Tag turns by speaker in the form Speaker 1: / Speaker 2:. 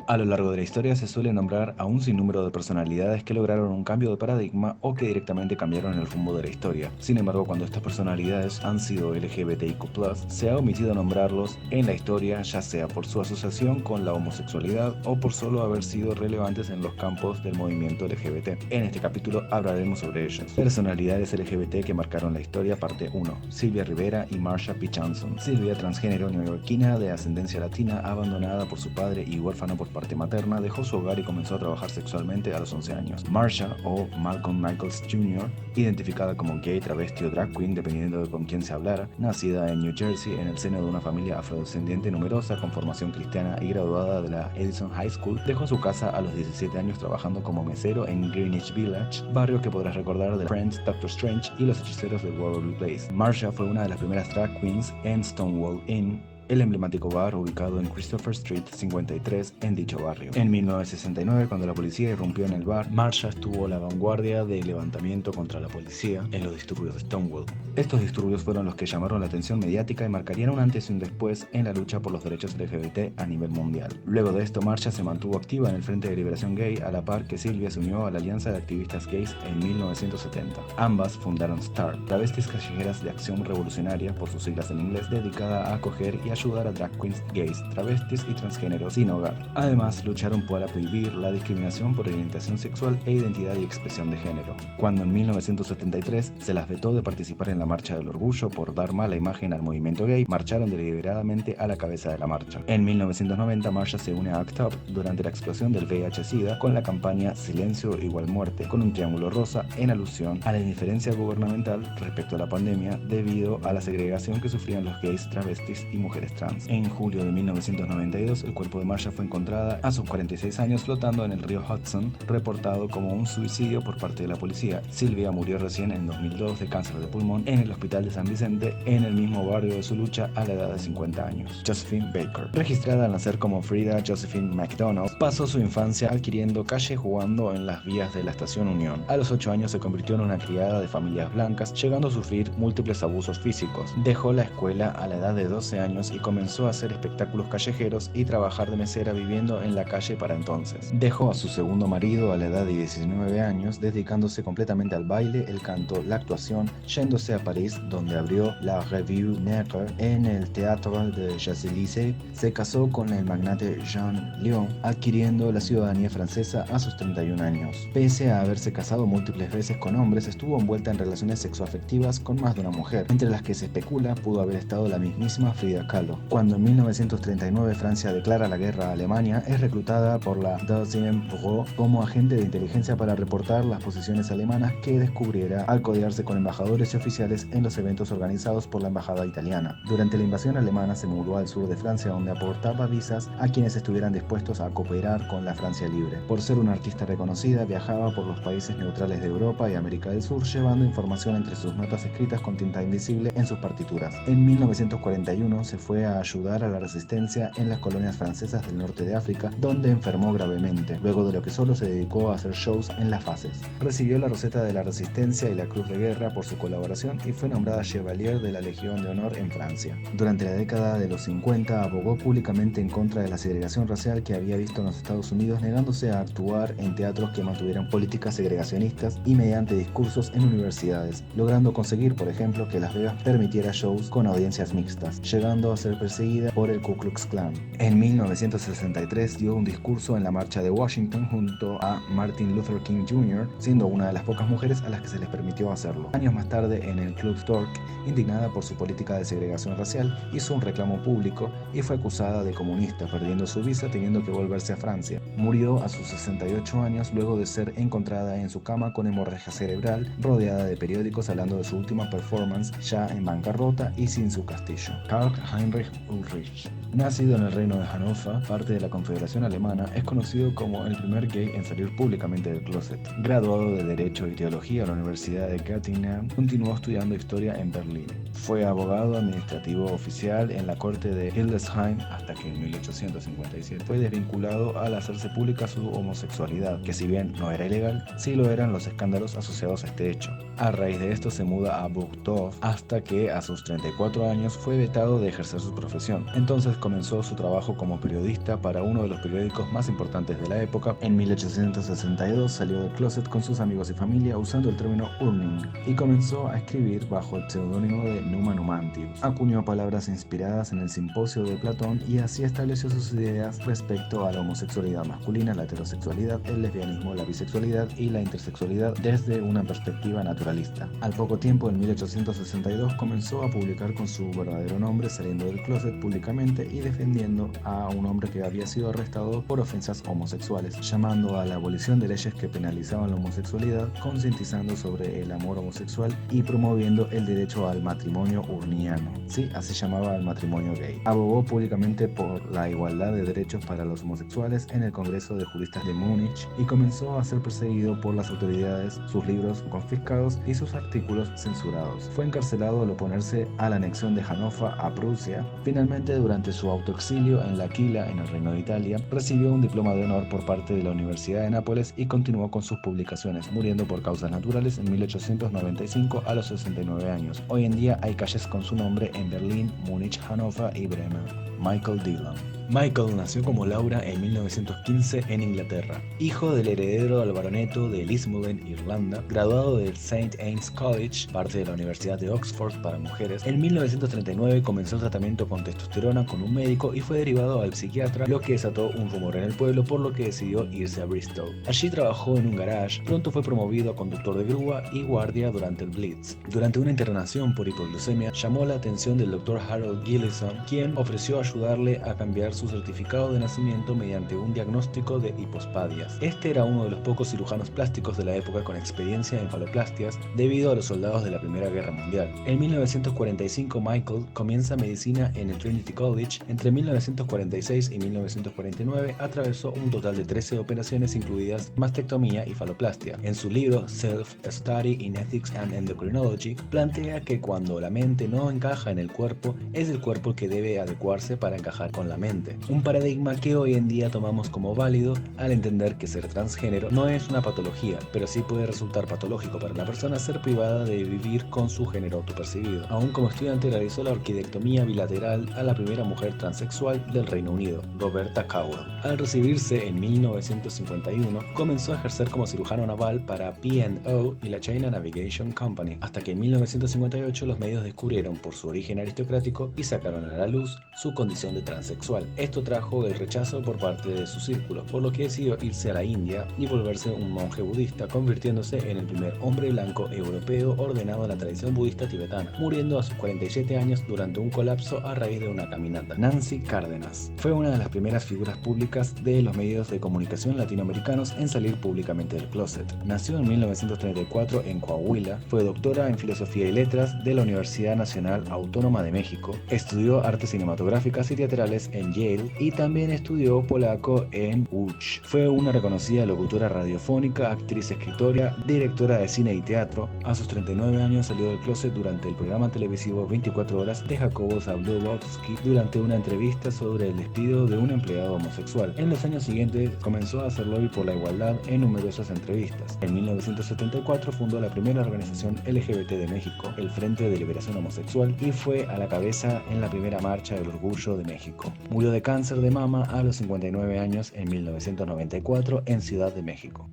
Speaker 1: A lo largo de la historia se suele nombrar a un sinnúmero de personalidades que lograron un cambio de paradigma o que directamente cambiaron el rumbo de la historia. Sin embargo, cuando estas personalidades han sido LGBTIQ+, se ha omitido nombrarlos en la historia, ya sea por su asociación con la homosexualidad o por solo haber sido relevantes en los campos del movimiento LGBT. En este capítulo hablaremos sobre ellos. Personalidades LGBT que marcaron la historia, parte 1. Sylvia Rivera y Marsha P. Johnson. Sylvia, transgénero neoyorquina de ascendencia latina, abandonada por su padre y huérfana por parte materna, dejó su hogar y comenzó a trabajar sexualmente a los 11 años. Marsha, o Malcolm Michaels Jr., identificada como gay, travesti o drag queen, dependiendo de con quién se hablara, nacida en New Jersey en el seno de una familia afrodescendiente numerosa con formación cristiana y graduada de la Edison High School, dejó su casa a los 17 años trabajando como mesero en Greenwich Village, barrio que podrás recordar de Friends, Doctor Strange y Los Hechiceros de Waverly Place. Marsha fue una de las primeras drag queens en Stonewall Inn, el emblemático bar ubicado en Christopher Street 53 en dicho barrio. En 1969, cuando la policía irrumpió en el bar, Marsha estuvo a la vanguardia del levantamiento contra la policía en los disturbios de Stonewall. Estos disturbios fueron los que llamaron la atención mediática y marcarían un antes y un después en la lucha por los derechos LGBT a nivel mundial. Luego de esto, Marsha se mantuvo activa en el Frente de Liberación Gay, a la par que Sylvia se unió a la Alianza de Activistas Gays en 1970. Ambas fundaron STAR, Travestis Callejeras de Acción Revolucionaria, por sus siglas en inglés, dedicada a acoger y ayudar a drag queens, gays, travestis y transgéneros sin hogar. Además, lucharon para prohibir la discriminación por orientación sexual e identidad y expresión de género. Cuando en 1973 se las vetó de participar en la Marcha del Orgullo por dar mala imagen al movimiento gay, marcharon deliberadamente a la cabeza de la marcha. En 1990, Marsha se une a ACT UP durante la explosión del VIH-Sida con la campaña Silencio igual muerte, con un triángulo rosa en alusión a la indiferencia gubernamental respecto a la pandemia debido a la segregación que sufrían los gays, travestis y mujeres trans. En julio de 1992, el cuerpo de Marsha fue encontrada a sus 46 años flotando en el río Hudson, reportado como un suicidio por parte de la policía. Sylvia murió recién en 2002 de cáncer de pulmón en el Hospital de San Vicente, en el mismo barrio de su lucha, a la edad de 50 años. Josephine Baker, registrada al nacer como Frida Josephine McDonald, pasó su infancia adquiriendo calle jugando en las vías de la Estación Unión. A los 8 años se convirtió en una criada de familias blancas, llegando a sufrir múltiples abusos físicos. Dejó la escuela a la edad de 12 años y comenzó a hacer espectáculos callejeros y trabajar de mesera viviendo en la calle para entonces. Dejó a su segundo marido a la edad de 19 años, dedicándose completamente al baile, el canto, la actuación, yéndose a París, donde abrió la Revue Necker en el Théâtre de Champs-Élysées. Se casó con el magnate Jean Lyon, adquiriendo la ciudadanía francesa a sus 31 años. Pese a haberse casado múltiples veces con hombres, estuvo envuelta en relaciones sexoafectivas con más de una mujer, entre las que se especula pudo haber estado la mismísima Frida Kahlo. Cuando en 1939 Francia declara la guerra a Alemania, es reclutada por la Deuxième Bureau como agente de inteligencia para reportar las posiciones alemanas que descubriera al codearse con embajadores y oficiales en los eventos organizados por la embajada italiana. Durante la invasión alemana se mudó al sur de Francia, donde aportaba visas a quienes estuvieran dispuestos a cooperar con la Francia libre. Por ser una artista reconocida, viajaba por los países neutrales de Europa y América del Sur, llevando información entre sus notas escritas con tinta invisible en sus partituras. En 1941 se fue a ayudar a la resistencia en las colonias francesas del norte de África, donde enfermó gravemente, luego de lo que solo se dedicó a hacer shows en las fases. Recibió la Roseta de la Resistencia y la Cruz de Guerra por su colaboración y fue nombrada Chevalier de la Legión de Honor en Francia. Durante la década de los 50 abogó públicamente en contra de la segregación racial que había visto en los Estados Unidos, negándose a actuar en teatros que mantuvieran políticas segregacionistas y mediante discursos en universidades, logrando conseguir, por ejemplo, que Las Vegas permitiera shows con audiencias mixtas, llegando a ser perseguida por el Ku Klux Klan. En 1963 dio un discurso en la marcha de Washington junto a Martin Luther King Jr., siendo una de las pocas mujeres a las que se les permitió hacerlo. Años más tarde, en el Club Stork, indignada por su política de segregación racial, hizo un reclamo público y fue acusada de comunista, perdiendo su visa, teniendo que volverse a Francia. Murió a sus 68 años luego de ser encontrada en su cama con hemorragia cerebral, rodeada de periódicos hablando de su última performance ya en bancarrota y sin su castillo. Karl Heinrich Ulrich, nacido en el reino de Hannover, parte de la Confederación Alemana, es conocido como el primer gay en salir públicamente del closet. Graduado de Derecho y Teología en la Universidad de Göttingen, continuó estudiando historia en Berlín. Fue abogado administrativo oficial en la corte de Hildesheim hasta que en 1857 fue desvinculado al hacerse pública su homosexualidad, que si bien no era ilegal, sí lo eran los escándalos asociados a este hecho. A raíz de esto se muda a Burgdorf hasta que a sus 34 años fue vetado de ejercer su profesión. Entonces después comenzó su trabajo como periodista para uno de los periódicos más importantes de la época. En 1862 salió del closet con sus amigos y familia usando el término urning y comenzó a escribir bajo el seudónimo de Numa Numanti. Acuñó palabras inspiradas en el Simposio de Platón y así estableció sus ideas respecto a la homosexualidad masculina, la heterosexualidad, el lesbianismo, la bisexualidad y la intersexualidad desde una perspectiva naturalista. Al poco tiempo, en 1862, comenzó a publicar con su verdadero nombre, saliendo del closet públicamente y defendiendo a un hombre que había sido arrestado por ofensas homosexuales, llamando a la abolición de leyes que penalizaban la homosexualidad, concientizando sobre el amor homosexual y promoviendo el derecho al matrimonio urniano. Sí, así llamaba el matrimonio gay. Abogó públicamente por la igualdad de derechos para los homosexuales en el Congreso de Juristas de Múnich y comenzó a ser perseguido por las autoridades, sus libros confiscados y sus artículos censurados. Fue encarcelado al oponerse a la anexión de Hannover a Prusia. Finalmente, durante su autoexilio en L'Aquila, en el Reino de Italia, recibió un diploma de honor por parte de la Universidad de Nápoles y continuó con sus publicaciones, muriendo por causas naturales en 1895 a los 69 años. Hoy en día hay calles con su nombre en Berlín, Múnich, Hannover y Bremen. Michael Dillon. Michael nació como Laura en 1915 en Inglaterra, hijo del heredero al baroneto de Lismullen, Irlanda, graduado del St. Anne's College, parte de la Universidad de Oxford para mujeres. En 1939 comenzó el tratamiento con testosterona con un médico y fue derivado al psiquiatra, lo que desató un rumor en el pueblo, por lo que decidió irse a Bristol. Allí trabajó en un garage, pronto fue promovido a conductor de grúa y guardia durante el Blitz. Durante una internación por hipoglucemia, llamó la atención del Dr. Harold Gillison, quien ofreció ayudarle a cambiar su certificado de nacimiento mediante un diagnóstico de hipospadias. Este era uno de los pocos cirujanos plásticos de la época con experiencia en faloplastias debido a los soldados de la Primera Guerra Mundial. En 1945 Michael comienza medicina en el Trinity College. Entre 1946 y 1949 atravesó un total de 13 operaciones incluidas mastectomía y faloplastia. En su libro Self, A Study in Ethics and Endocrinology plantea que cuando la mente no encaja en el cuerpo, es el cuerpo el que debe adecuarse para encajar con la mente. Un paradigma que hoy en día tomamos como válido al entender que ser transgénero no es una patología, pero sí puede resultar patológico para la persona ser privada de vivir con su género autopercibido. Aún como estudiante realizó la orquidectomía bilateral a la primera mujer transexual del Reino Unido, Roberta Cowell. Al recibirse en 1951, comenzó a ejercer como cirujano naval para P&O y la China Navigation Company, hasta que en 1958 los medios descubrieron por su origen aristocrático y sacaron a la luz su condición de transexual. Esto trajo el rechazo por parte de su círculo, por lo que decidió irse a la India y volverse un monje budista, convirtiéndose en el primer hombre blanco europeo ordenado en la tradición budista tibetana, muriendo a sus 47 años durante un colapso a raíz de una caminata. Nancy Cárdenas fue una de las primeras figuras públicas de los medios de comunicación latinoamericanos en salir públicamente del closet. Nació en 1934 en Coahuila, fue doctora en Filosofía y Letras de la Universidad Nacional Autónoma de México, estudió artes cinematográficas y teatrales en Yale y también estudió polaco en Łódź. Fue una reconocida locutora radiofónica, actriz, escritora, directora de cine y teatro. A sus 39 años salió del closet durante el programa televisivo 24 horas de Jacobo Zabludowski durante una entrevista sobre el despido de un empleado homosexual. En los años siguientes comenzó a hacer lobby por la igualdad en numerosas entrevistas. En 1974 fundó la primera organización LGBT de México, el Frente de Liberación Homosexual, y fue a la cabeza en la primera marcha del Orgullo de México. Murió de cáncer de mama a los 59 años en 1994 en Ciudad de México.